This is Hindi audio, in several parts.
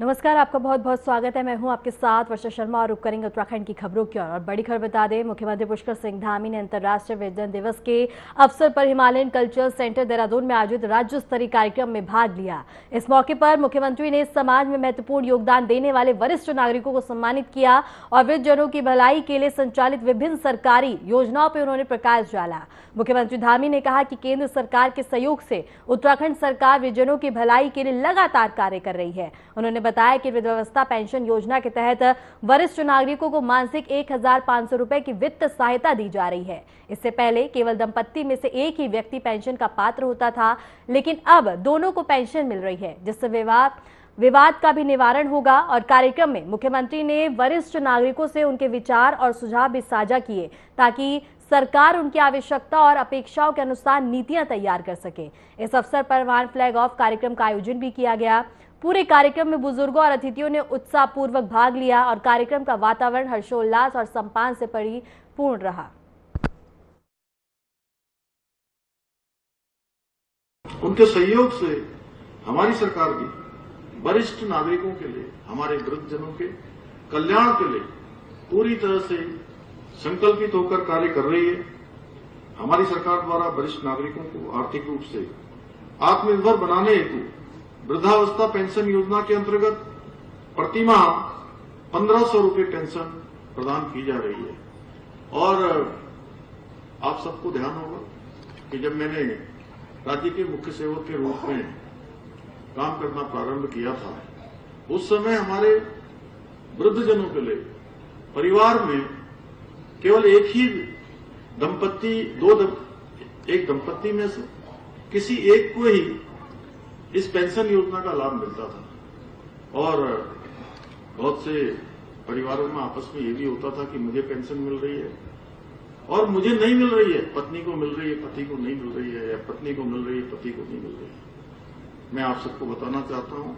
नमस्कार, आपका बहुत बहुत स्वागत है। मैं हूं आपके साथ वर्षा शर्मा और रुक करेंगे उत्तराखंड की खबरों की ओर। और बड़ी खबर बता दें, मुख्यमंत्री पुष्कर सिंह धामी ने अंतर्राष्ट्रीय विज्ञान दिवस के अवसर पर हिमालयन कल्चरल सेंटर देहरादून में आयोजित राज्य स्तरीय कार्यक्रम में भाग लिया। इस मौके पर मुख्यमंत्री ने समाज में महत्वपूर्ण योगदान देने वाले वरिष्ठ नागरिकों को सम्मानित किया और वृद्धजनों की भलाई के लिए संचालित विभिन्न सरकारी योजनाओं पर उन्होंने प्रकाश डाला। मुख्यमंत्री धामी ने कहा कि केंद्र सरकार के सहयोग से उत्तराखंड सरकार वृद्धजनों की भलाई के लिए लगातार कार्य कर रही है। उन्होंने बताया कि वृद्धावस्था पेंशन योजना के तहत वरिष्ठ नागरिकों को मासिक 1,500 रुपए की वित्त सहायता दी जा रही है। इससे पहले केवल दंपत्ति में से एक ही व्यक्ति पेंशन का पात्र होता था, लेकिन अब दोनों को पेंशन मिल रही है, जिससे विवाद का भी निवारण होगा। और कार्यक्रम में मुख्यमंत्री ने वरिष्ठ नागरिकों से उनके विचार और सुझाव भी साझा किए, ताकि सरकार उनकी आवश्यकता और अपेक्षाओं के अनुसार नीतियां तैयार कर सके। इस अवसर पर वाहन फ्लैग ऑफ कार्यक्रम का आयोजन भी किया गया। पूरे कार्यक्रम में बुजुर्गों और अतिथियों ने उत्साहपूर्वक भाग लिया और कार्यक्रम का वातावरण हर्षोल्लास और सम्मान से परिपूर्ण रहा। उनके सहयोग से हमारी सरकार भी वरिष्ठ नागरिकों के लिए, हमारे वृद्धजनों के कल्याण के लिए पूरी तरह से संकल्पित होकर कार्य कर रही है। हमारी सरकार द्वारा वरिष्ठ नागरिकों को आर्थिक रूप से आत्मनिर्भर बनाने हेतु वृद्धावस्था पेंशन योजना के अंतर्गत प्रतिमाह 1,500 रुपये पेंशन प्रदान की जा रही है। और आप सबको ध्यान होगा कि जब मैंने राज्य के मुख्य सेवक के रूप में काम करना प्रारंभ किया था, उस समय हमारे वृद्धजनों के लिए परिवार में केवल एक ही दंपत्ति, एक दंपत्ति में से किसी एक को ही इस पेंशन योजना का लाभ मिलता था। और बहुत से परिवारों में आपस में ये भी होता था कि मुझे पेंशन मिल रही है और मुझे नहीं मिल रही है, पत्नी को मिल रही है, पति को नहीं मिल रही है, या पत्नी को मिल रही है, पति को नहीं मिल रही है। मैं आप सबको बताना चाहता हूं,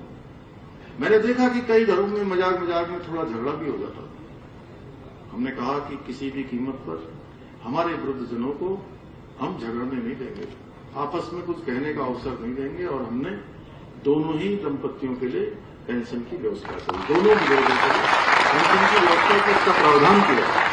मैंने देखा कि कई घरों में मजाक में थोड़ा झगड़ा भी हो जाता था। हमने कहा कि किसी भी कीमत पर हमारे वृद्धजनों को हम झगड़ने नहीं देंगे, आपस में कुछ कहने का अवसर नहीं देंगे। और हमने दोनों ही दंपत्तियों के लिए पेंशन की व्यवस्था की, दोनों की पेंशन की व्यवस्था को इसका प्रावधान किया।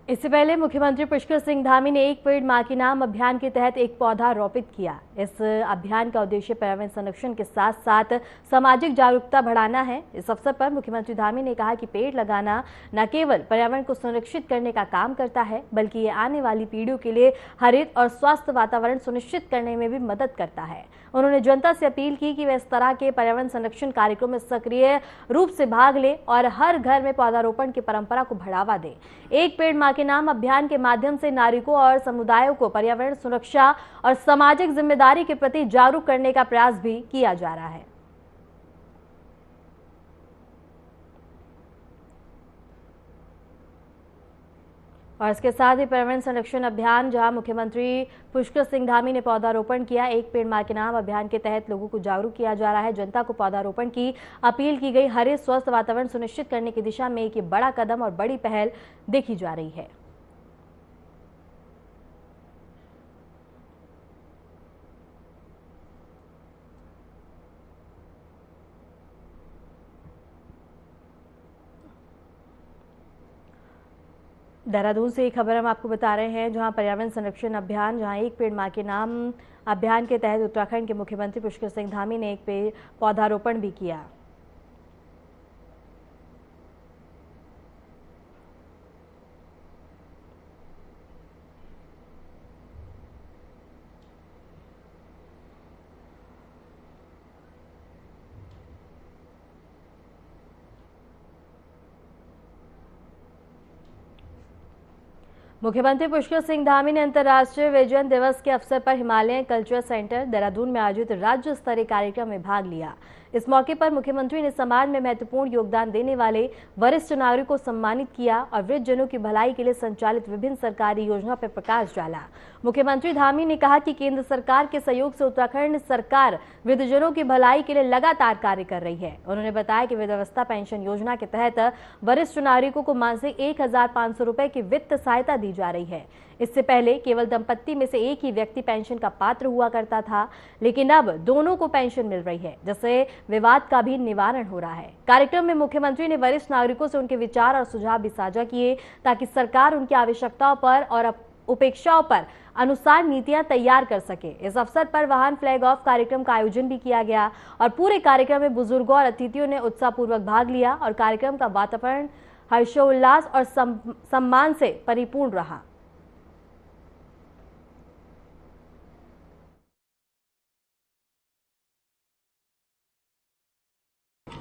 इससे पहले मुख्यमंत्री पुष्कर सिंह धामी ने एक पेड़ मां के नाम अभियान के तहत एक पौधा रोपित किया। इस अभियान का उद्देश्य पर्यावरण संरक्षण के साथ साथ सामाजिक जागरूकता बढ़ाना है। इस अवसर पर मुख्यमंत्री धामी ने कहा कि पेड़ लगाना न केवल पर्यावरण को संरक्षित करने का काम करता है, बल्कि ये आने वाली पीढ़ियों के लिए हरित और स्वस्थ वातावरण सुनिश्चित करने में भी मदद करता है। उन्होंने जनता से अपील की कि वे इस तरह के पर्यावरण संरक्षण कार्यक्रम में सक्रिय रूप से भाग लें और हर घर में पौधारोपण की परंपरा को बढ़ावा दें। एक पेड़ मां के नाम अभियान के माध्यम से नागरिकों और समुदायों को पर्यावरण सुरक्षा और सामाजिक जिम्मेदारी के प्रति जागरूक करने का प्रयास भी किया जा रहा है। और इसके साथ ही पर्यावरण संरक्षण अभियान, जहां मुख्यमंत्री पुष्कर सिंह धामी ने पौधारोपण किया। एक पेड़ मां के नाम अभियान के तहत लोगों को जागरूक किया जा रहा है। जनता को पौधारोपण की अपील की गई। हरित स्वस्थ वातावरण सुनिश्चित करने की दिशा में एक बड़ा कदम और बड़ी पहल देखी जा रही है। देहरादून से एक खबर हम आपको बता रहे हैं, जहां पर्यावरण संरक्षण अभियान, जहां एक पेड़ मां के नाम अभियान के तहत उत्तराखंड के मुख्यमंत्री पुष्कर सिंह धामी ने एक पेड़ पौधारोपण भी किया। मुख्यमंत्री पुष्कर सिंह धामी ने अंतर्राष्ट्रीय विज्ञान दिवस के अवसर पर हिमालयन कल्चरल सेंटर देहरादून में आयोजित राज्य स्तरीय कार्यक्रम में भाग लिया। इस मौके पर मुख्यमंत्री ने समाज में महत्वपूर्ण योगदान देने वाले वरिष्ठ नागरिकों को सम्मानित किया और वृद्धजनों की भलाई के लिए संचालित विभिन्न सरकारी योजनाओं पर प्रकाश डाला। मुख्यमंत्री धामी ने कहा कि केंद्र सरकार के सहयोग से उत्तराखंड सरकार वृद्धजनों की भलाई के लिए लगातार कार्य कर रही है। उन्होंने बताया कि वृद्धावस्था पेंशन योजना के तहत वरिष्ठ नागरिकों को मासिक 1,500 रुपए की वित्त सहायता दी जा रही है। इससे पहले केवल दंपत्ति में से एक ही व्यक्ति पेंशन का पात्र हुआ करता था, लेकिन अब दोनों को पेंशन मिल रही है, जिससे विवाद का भी निवारण हो रहा है। कार्यक्रम में मुख्यमंत्री ने वरिष्ठ नागरिकों से उनके विचार और सुझाव भी साझा किए, ताकि सरकार उनकी आवश्यकताओं पर और उपेक्षाओं पर अनुसार नीतियां तैयार कर सके। इस अवसर पर वाहन फ्लैग ऑफ कार्यक्रम का आयोजन भी किया गया और पूरे कार्यक्रम में बुजुर्गों और अतिथियों ने उत्साहपूर्वक भाग लिया और कार्यक्रम का वातावरण हर्षोल्लास और सम्मान से परिपूर्ण रहा।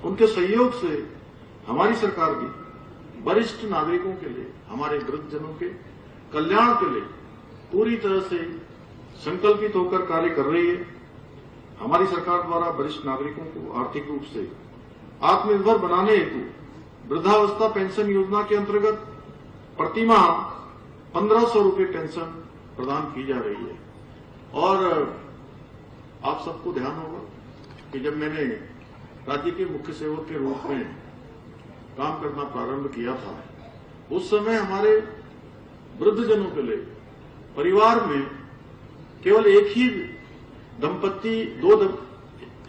उनके सहयोग से हमारी सरकार भी वरिष्ठ नागरिकों के लिए, हमारे वृद्धजनों के कल्याण के लिए पूरी तरह से संकल्पित होकर कार्य कर रही है। हमारी सरकार द्वारा वरिष्ठ नागरिकों को आर्थिक रूप से आत्मनिर्भर बनाने हेतु वृद्धावस्था पेंशन योजना के अंतर्गत प्रतिमाह 1500 रुपये पेंशन प्रदान की जा रही है। और आप सबको ध्यान होगा कि जब मैंने राज्य के मुख्य सेवक के रूप में काम करना प्रारंभ किया था, उस समय हमारे वृद्धजनों के लिए परिवार में केवल एक ही दंपत्ति,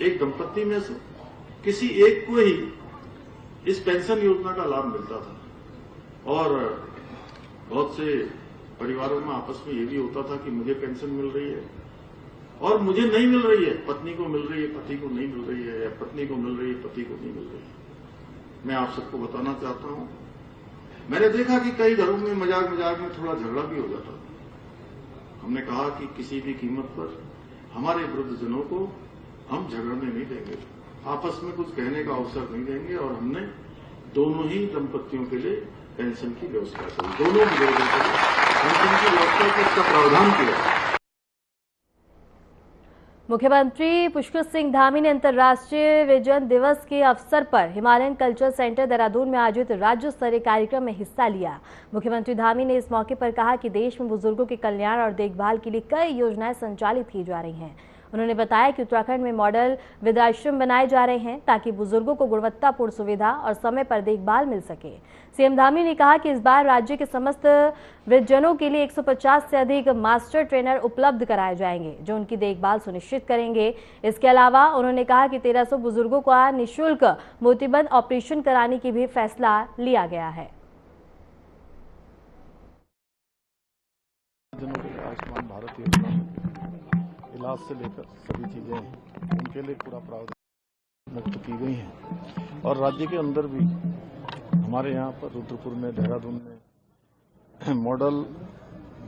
एक दंपत्ति में से किसी एक को ही इस पेंशन योजना का लाभ मिलता था। और बहुत से परिवारों में आपस में ये भी होता था कि मुझे पेंशन मिल रही है और मुझे नहीं मिल रही है, पत्नी को मिल रही है, पति को नहीं मिल रही है, या पत्नी को मिल रही है, पति को नहीं मिल रही है। मैं आप सबको बताना चाहता हूं, मैंने देखा कि कई घरों में मजाक में थोड़ा झगड़ा भी हो जाता था। हमने कहा कि किसी भी कीमत पर हमारे वृद्धजनों को हम झगड़ने नहीं देंगे, आपस में कुछ कहने का अवसर नहीं देंगे, और हमने दोनों ही दंपत्तियों के लिए पेंशन की व्यवस्था करी, दोनों की पेंशन की व्यवस्था को इसका प्रावधान किया। मुख्यमंत्री पुष्कर सिंह धामी ने अंतर्राष्ट्रीय विजन दिवस के अवसर पर हिमालयन कल्चर सेंटर देहरादून में आयोजित राज्य स्तरीय कार्यक्रम में हिस्सा लिया। मुख्यमंत्री धामी ने इस मौके पर कहा कि देश में बुजुर्गों के कल्याण और देखभाल के लिए कई योजनाएं संचालित की जा रही हैं। उन्होंने बताया कि उत्तराखंड में मॉडल वृद्धाश्रम बनाए जा रहे हैं, ताकि बुजुर्गों को गुणवत्तापूर्ण सुविधा और समय पर देखभाल मिल सके। सीएम धामी ने कहा कि इस बार राज्य के समस्त वृद्धजनों के लिए 150 से अधिक मास्टर ट्रेनर उपलब्ध कराए जाएंगे, जो उनकी देखभाल सुनिश्चित करेंगे। इसके अलावा उन्होंने कहा कि 1300 बुजुर्गों का निःशुल्क मोतिबंद ऑपरेशन कराने की भी फैसला लिया गया है। आयुष्मान भारत योजना इलाज से लेकर सभी चीजें उनके लिए पूरा प्रावधान मुक्त की गई हैं। और राज्य के अंदर भी हमारे यहाँ पर रुद्रपुर में, देहरादून में मॉडल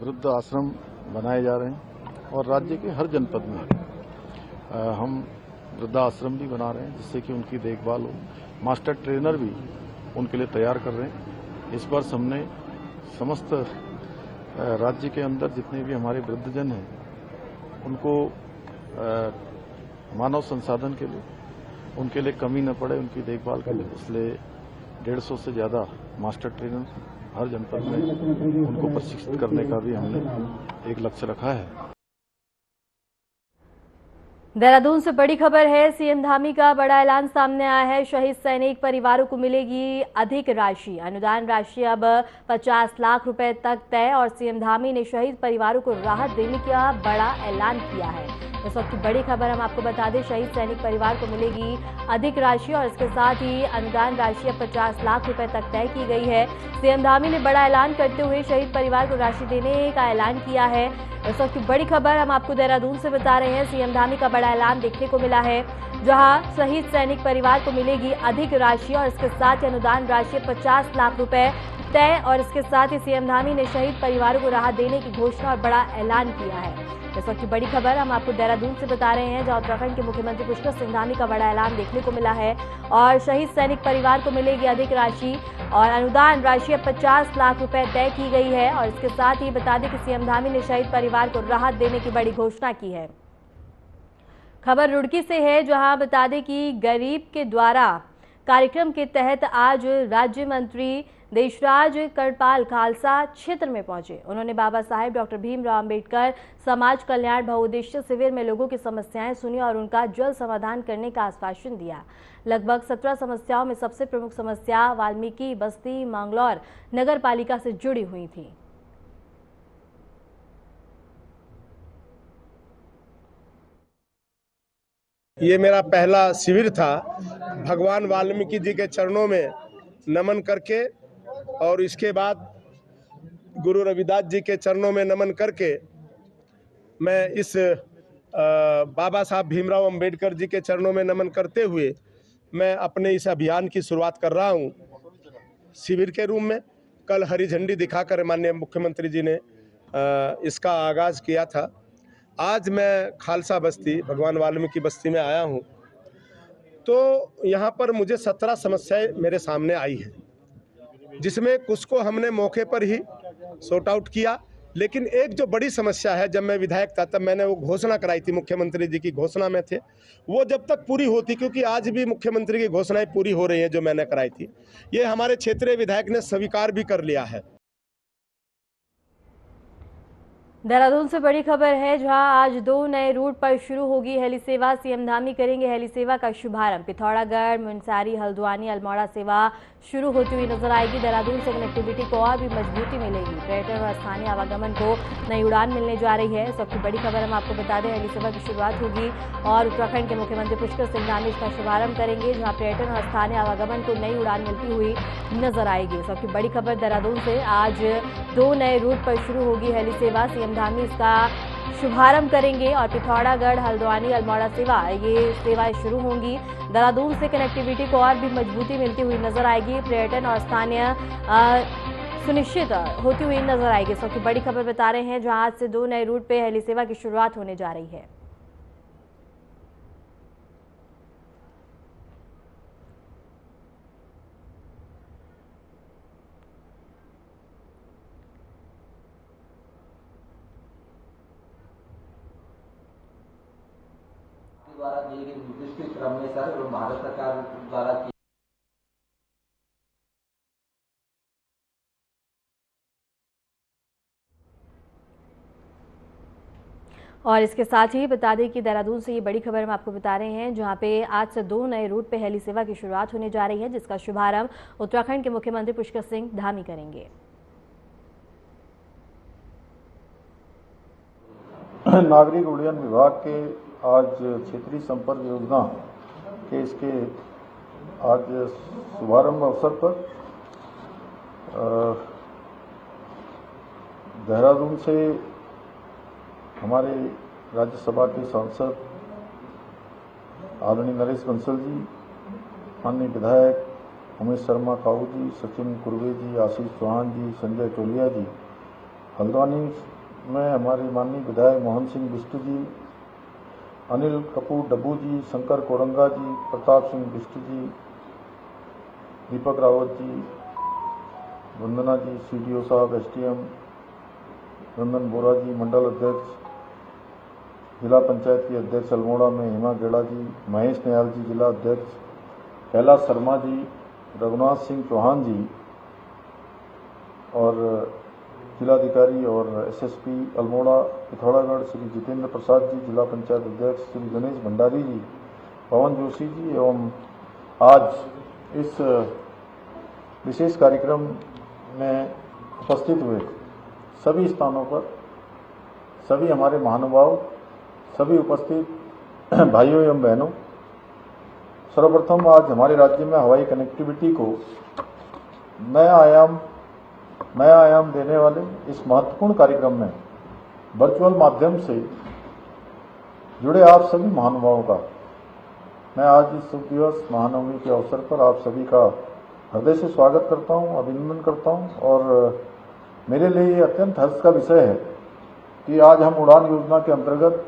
वृद्ध आश्रम बनाए जा रहे हैं, और राज्य के हर जनपद में हम वृद्धाश्रम भी बना रहे हैं, जिससे कि उनकी देखभाल हो। मास्टर ट्रेनर भी उनके लिए तैयार कर रहे हैं। इस वर्ष हमने समस्त राज्य के अंदर जितने भी हमारे वृद्धजन हैं उनको मानव संसाधन के लिए, उनके लिए कमी न पड़े उनकी देखभाल के लिए, इसलिए 150 से ज्यादा मास्टर ट्रेनर हर जनपद में उनको प्रशिक्षित करने का भी हमने एक लक्ष्य रखा है। देहरादून से बड़ी खबर है। सीएम धामी का बड़ा ऐलान सामने आया है। शहीद सैनिक परिवारों को मिलेगी अधिक राशि। अनुदान राशि अब 50 लाख रुपए तक तय, और सीएम धामी ने शहीद परिवारों को राहत देने का बड़ा ऐलान किया है। इस वक्त की बड़ी खबर हम आपको बता दें, शहीद सैनिक परिवार को मिलेगी अधिक राशि और इसके साथ ही अनुदान राशि अब 50 लाख रुपए तक तय की गई है। सीएम धामी ने बड़ा ऐलान करते हुए शहीद परिवार को राशि देने का ऐलान किया है। इस वक्त की बड़ी खबर हम आपको देहरादून से बता रहे हैं। सीएम धामी का बड़ा ऐलान देखने को मिला है, जहां शहीद सैनिक परिवार को मिलेगी अधिक राशि और इसके साथ ही अनुदान राशि 50 लाख रुपए तय, और इसके साथ ही सीएम धामी ने शहीद परिवारों को राहत देने की घोषणा और बड़ा ऐलान किया है। इस वक्त की बड़ी खबर हम आपको देहरादून से बता रहे हैं, जहां उत्तराखंड के मुख्यमंत्री पुष्कर सिंह धामी का बड़ा ऐलान देखने को मिला है और शहीद सैनिक परिवार को मिलेगी अधिक राशि और अनुदान राशि 50 लाख रुपए तय की गई है। और इसके साथ ही बता दें कि सीएम धामी ने शहीद परिवार को राहत देने की बड़ी घोषणा की है। खबर रुड़की से है, जहां बता दें कि गरीब के द्वारा कार्यक्रम के तहत आज राज्य मंत्री देशराज करपाल खालसा क्षेत्र में पहुंचे। उन्होंने बाबा साहेब डॉक्टर भीमराव अंबेडकर समाज कल्याण बहुउद्देश्य शिविर में लोगों की समस्याएं सुनी और उनका जल्द समाधान करने का आश्वासन दिया। लगभग 17 समस्याओं में सबसे प्रमुख समस्या वाल्मीकि बस्ती मांगलौर नगर पालिका से जुड़ी हुई थी। ये मेरा पहला शिविर था। भगवान वाल्मीकि जी के चरणों में नमन करके और इसके बाद गुरु रविदास जी के चरणों में नमन करके मैं इस बाबा साहब भीमराव अंबेडकर जी के चरणों में नमन करते हुए मैं अपने इस अभियान की शुरुआत कर रहा हूँ शिविर के रूप में। कल हरी झंडी दिखाकर माननीय मुख्यमंत्री जी ने इसका आगाज किया था। आज मैं खालसा बस्ती भगवान वाल्मीकि बस्ती में आया हूँ, तो यहाँ पर मुझे 17 समस्याएं मेरे सामने आई है, जिसमें कुछ को हमने मौके पर ही सॉर्ट आउट किया। लेकिन एक जो बड़ी समस्या है, जब मैं विधायक था तब मैंने वो घोषणा कराई थी, मुख्यमंत्री जी की घोषणा में थे, वो जब तक पूरी होती, क्योंकि आज भी मुख्यमंत्री की घोषणाएं पूरी हो रही हैं जो मैंने कराई थी, ये हमारे क्षेत्रीय विधायक ने स्वीकार भी कर लिया है। देहरादून से बड़ी खबर है, जहां आज 2 नए रूट पर शुरू होगी हेली सेवा। सीएम धामी करेंगे हेली सेवा का शुभारंभ। पिथौरागढ़, मुनस्यारी, हल्द्वानी, अल्मोड़ा सेवा शुरू होती हुई नजर आएगी। देहरादून से कनेक्टिविटी को और भी मजबूती मिलेगी। पर्यटन और स्थानीय आवागमन को नई उड़ान मिलने जा रही है। सबसे बड़ी खबर हम आपको बता दें, हेली सेवा की शुरुआत होगी और उत्तराखंड के मुख्यमंत्री पुष्कर सिंह धामी इसका शुभारंभ करेंगे, जहाँ पर्यटन और स्थानीय आवागमन को नई उड़ान मिलती हुई नजर आएगी। सबसे बड़ी खबर देहरादून से, आज 2 नए रूट पर शुरू होगी हेली सेवा। सीएम धामी इसका शुभारंभ करेंगे और पिथौरागढ़, हल्द्वानी, अल्मोड़ा सेवा, ये सेवाएं शुरू होंगी। देहरादून से कनेक्टिविटी को और भी मजबूती मिलती हुई नजर आएगी। पर्यटन और स्थानीय सुनिश्चित होती हुई नजर आएगी। सबसे बड़ी खबर बता रहे हैं, जहां आज से 2 नए रूट पे हेली सेवा की शुरुआत होने जा रही है। द्वारा दिए गए निर्देश के क्रम में सर भारत सरकार द्वारा और इसके साथ ही बता दें कि देहरादून से ये बड़ी खबर हम आपको बता रहे हैं, जहां पे आज से 2 नए रूट पे हेली सेवा की शुरुआत होने जा रही है, जिसका शुभारंभ उत्तराखंड के मुख्यमंत्री पुष्कर सिंह धामी करेंगे। नागरिक उड्डयन विभाग के आज क्षेत्रीय संपर्क योजना के इसके आज शुभारंभ अवसर पर देहरादून से हमारे राज्यसभा के सांसद आदरणीय नरेश बंसल जी, माननीय विधायक उमेश शर्मा काऊ जी, सचिन कुर्वे जी, आशीष चौहान जी, संजय टोलिया जी, हल्द्वानी में हमारे माननीय विधायक मोहन सिंह बिष्ट जी, अनिल कपूर डब्बू जी, शंकर कोरंगा जी, प्रताप सिंह बिष्ट जी, दीपक रावत जी, वंदना जी, सीडीओ साहब, एसडीएम रंदन बोरा जी, मंडल अध्यक्ष, जिला पंचायत की अध्यक्ष अल्मोड़ा में हेमा गेड़ा जी, महेश नयाल जी, जिला अध्यक्ष, कैलाश शर्मा जी, रघुनाथ सिंह चौहान जी और जिलाधिकारी और एसएसपी अल्मोड़ा पिथौरागढ़ श्री जितेंद्र प्रसाद जी, जिला पंचायत अध्यक्ष श्री गणेश भंडारी जी, पवन जोशी जी एवं आज इस विशेष कार्यक्रम में उपस्थित हुए सभी स्थानों पर सभी हमारे महानुभाव, सभी उपस्थित भाइयों एवं बहनों, सर्वप्रथम आज हमारे राज्य में हवाई कनेक्टिविटी को नया आयाम देने वाले इस महत्वपूर्ण कार्यक्रम में वर्चुअल माध्यम से जुड़े आप सभी महानुभावों का मैं आज इस शुभ दिवस महानवमी के अवसर पर आप सभी का हृदय से स्वागत करता हूं, अभिनंदन करता हूं। और मेरे लिए ये अत्यंत हर्ष का विषय है कि आज हम उड़ान योजना के अंतर्गत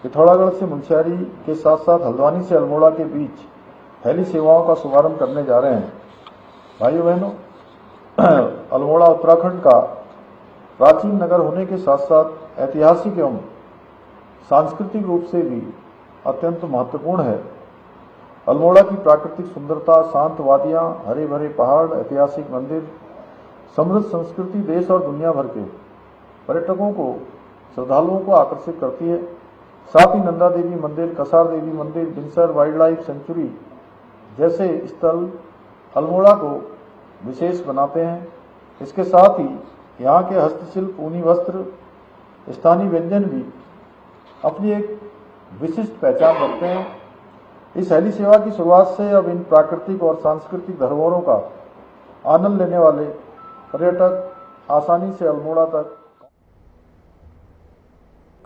पिथौरागढ़ से मुनस्यारी के साथ साथ हल्द्वानी से अल्मोड़ा के बीच हेली सेवाओं का शुभारंभ करने जा रहे हैं। भाइयों बहनों, अल्मोड़ा उत्तराखंड का प्राचीन नगर होने के साथ साथ ऐतिहासिक एवं सांस्कृतिक रूप से भी अत्यंत महत्वपूर्ण है। अल्मोड़ा की प्राकृतिक सुंदरता, शांत वादियां, हरे भरे पहाड़, ऐतिहासिक मंदिर, समृद्ध संस्कृति देश और दुनिया भर के पर्यटकों को, श्रद्धालुओं को आकर्षित करती है। साथ ही नंदा देवी मंदिर, कसार देवी मंदिर, बिनसर वाइल्ड लाइफ सेंचुरी जैसे स्थल अल्मोड़ा को विशेष बनाते हैं। इसके साथ ही यहाँ के हस्तशिल्प, ऊनी वस्त्र, स्थानीय व्यंजन भी अपनी एक विशिष्ट पहचान रखते हैं। इस हेली सेवा की शुरुआत से अब इन प्राकृतिक और सांस्कृतिक धरोहरों का आनंद लेने वाले पर्यटक आसानी से अल्मोड़ा तक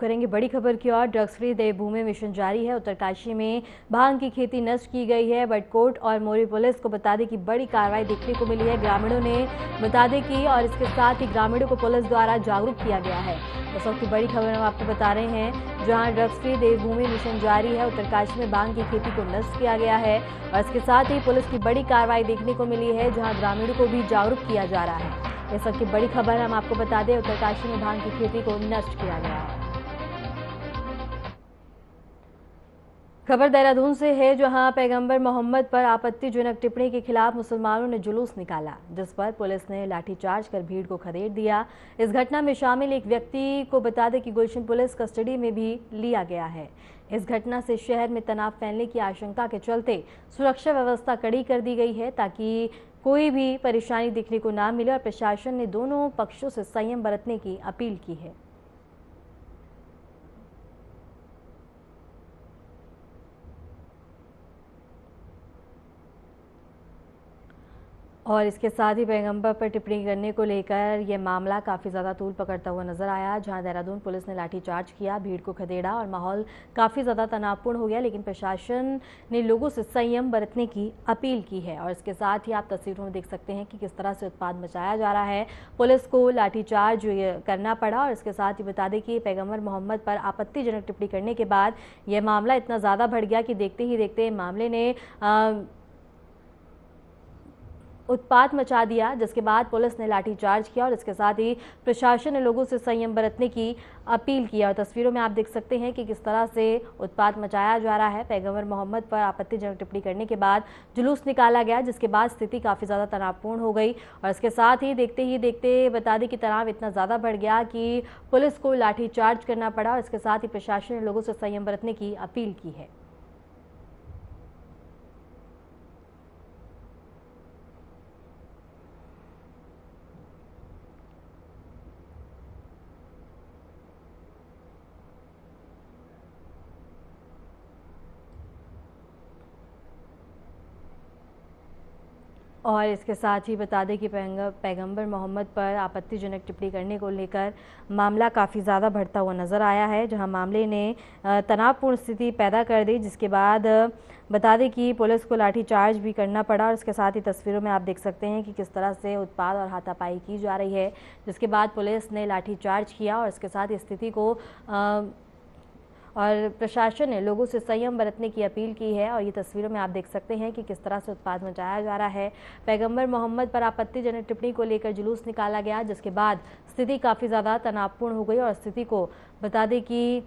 करेंगे। बड़ी खबर की ओर, ड्रग्स फ्री देवभूमि मिशन जारी है। उत्तरकाशी में भांग की खेती नष्ट की गई है। बटकोट और मोरी पुलिस को बता दें कि बड़ी कार्रवाई देखने को मिली है। ग्रामीणों ने बता दें कि और इसके साथ ही ग्रामीणों को पुलिस द्वारा जागरूक किया गया है। इस वक्त की बड़ी खबर हम आपको बता रहे हैं, जहां ड्रग्स फ्री देवभूमि मिशन जारी है। उत्तरकाशी में भांग की खेती को नष्ट किया गया है और इसके साथ ही पुलिस की बड़ी कार्रवाई देखने को मिली है, जहां ग्रामीणों को भी जागरूक किया जा रहा है। इस वक्त की बड़ी खबर हम आपको बता दें, उत्तरकाशी में भांग की खेती को नष्ट किया गया है। खबर देहरादून से है, जहां पैगंबर मोहम्मद पर आपत्तिजनक टिप्पणी के खिलाफ मुसलमानों ने जुलूस निकाला, जिस पर पुलिस ने लाठीचार्ज कर भीड़ को खदेड़ दिया। इस घटना में शामिल एक व्यक्ति को बता दें कि गुलशन पुलिस कस्टडी में भी लिया गया है। इस घटना से शहर में तनाव फैलने की आशंका के चलते सुरक्षा व्यवस्था कड़ी कर दी गई है, ताकि कोई भी परेशानी देखने को ना मिले, और प्रशासन ने दोनों पक्षों से संयम बरतने की अपील की है। और इसके साथ ही पैगंबर पर टिप्पणी करने को लेकर यह मामला काफ़ी ज़्यादा तूल पकड़ता हुआ नजर आया, जहां देहरादून पुलिस ने लाठीचार्ज किया, भीड़ को खदेड़ा और माहौल काफ़ी ज़्यादा तनावपूर्ण हो गया। लेकिन प्रशासन ने लोगों से संयम बरतने की अपील की है। और इसके साथ ही आप तस्वीरों में देख सकते हैं कि किस तरह से उत्पात मचाया जा रहा है। पुलिस को लाठीचार्ज करना पड़ा और इसके साथ ही बता दें कि पैगंबर मोहम्मद पर आपत्तिजनक टिप्पणी करने के बाद यह मामला इतना ज़्यादा बढ़ गया कि देखते ही देखते मामले ने उत्पात मचा दिया, जिसके बाद पुलिस ने लाठीचार्ज किया और इसके साथ ही प्रशासन ने लोगों से संयम बरतने की अपील किया। और तस्वीरों में आप देख सकते हैं कि किस तरह से उत्पात मचाया जा रहा है। पैगंबर मोहम्मद पर आपत्तिजनक टिप्पणी करने के बाद जुलूस निकाला गया, जिसके बाद स्थिति काफ़ी ज़्यादा तनावपूर्ण हो गई। और इसके साथ ही देखते बता दें कि तनाव इतना ज़्यादा बढ़ गया कि पुलिस को लाठीचार्ज करना पड़ा और इसके साथ ही प्रशासन ने लोगों से संयम बरतने की अपील की है। और इसके साथ ही बता दें कि पैगंबर मोहम्मद पर आपत्तिजनक टिप्पणी करने को लेकर मामला काफ़ी ज़्यादा बढ़ता हुआ नज़र आया है, जहां मामले ने तनावपूर्ण स्थिति पैदा कर दी, जिसके बाद बता दें कि पुलिस को लाठीचार्ज भी करना पड़ा। और इसके साथ ही तस्वीरों में आप देख सकते हैं कि किस तरह से उत्पात और हाथापाई की जा रही है, जिसके बाद पुलिस ने लाठीचार्ज किया और इसके साथ स्थिति को और प्रशासन ने लोगों से संयम बरतने की अपील की है। और ये तस्वीरों में आप देख सकते हैं कि किस तरह से उत्पात मचाया जा रहा है। पैगंबर मोहम्मद पर आपत्तिजनक टिप्पणी को लेकर जुलूस निकाला गया, जिसके बाद स्थिति काफ़ी ज़्यादा तनावपूर्ण हो गई और स्थिति को बता दें कि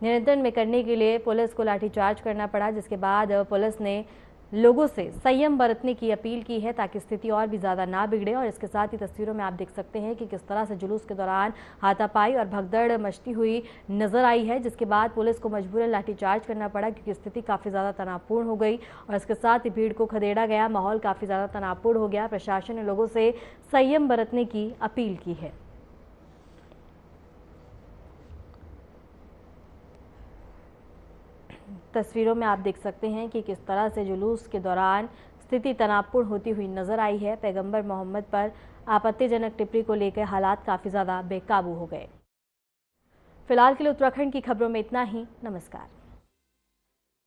नियंत्रण में करने के लिए पुलिस को लाठीचार्ज करना पड़ा, जिसके बाद पुलिस ने लोगों से संयम बरतने की अपील की है, ताकि स्थिति और भी ज़्यादा ना बिगड़े। और इसके साथ ही तस्वीरों में आप देख सकते हैं कि किस तरह से जुलूस के दौरान हाथापाई और भगदड़ मचती हुई नजर आई है, जिसके बाद पुलिस को मजबूरन लाठीचार्ज करना पड़ा, क्योंकि स्थिति काफ़ी ज़्यादा तनावपूर्ण हो गई और इसके साथ ही भीड़ को खदेड़ा गया, माहौल काफ़ी ज़्यादा तनावपूर्ण हो गया। प्रशासन ने लोगों से संयम बरतने की अपील की है। तस्वीरों में आप देख सकते हैं कि किस तरह से जुलूस के दौरान स्थिति तनावपूर्ण होती हुई नजर आई है। पैगंबर मोहम्मद पर आपत्तिजनक टिप्पणी को लेकर हालात काफ़ी ज़्यादा बेकाबू हो गए। फिलहाल के लिए उत्तराखंड की खबरों में इतना ही। नमस्कार।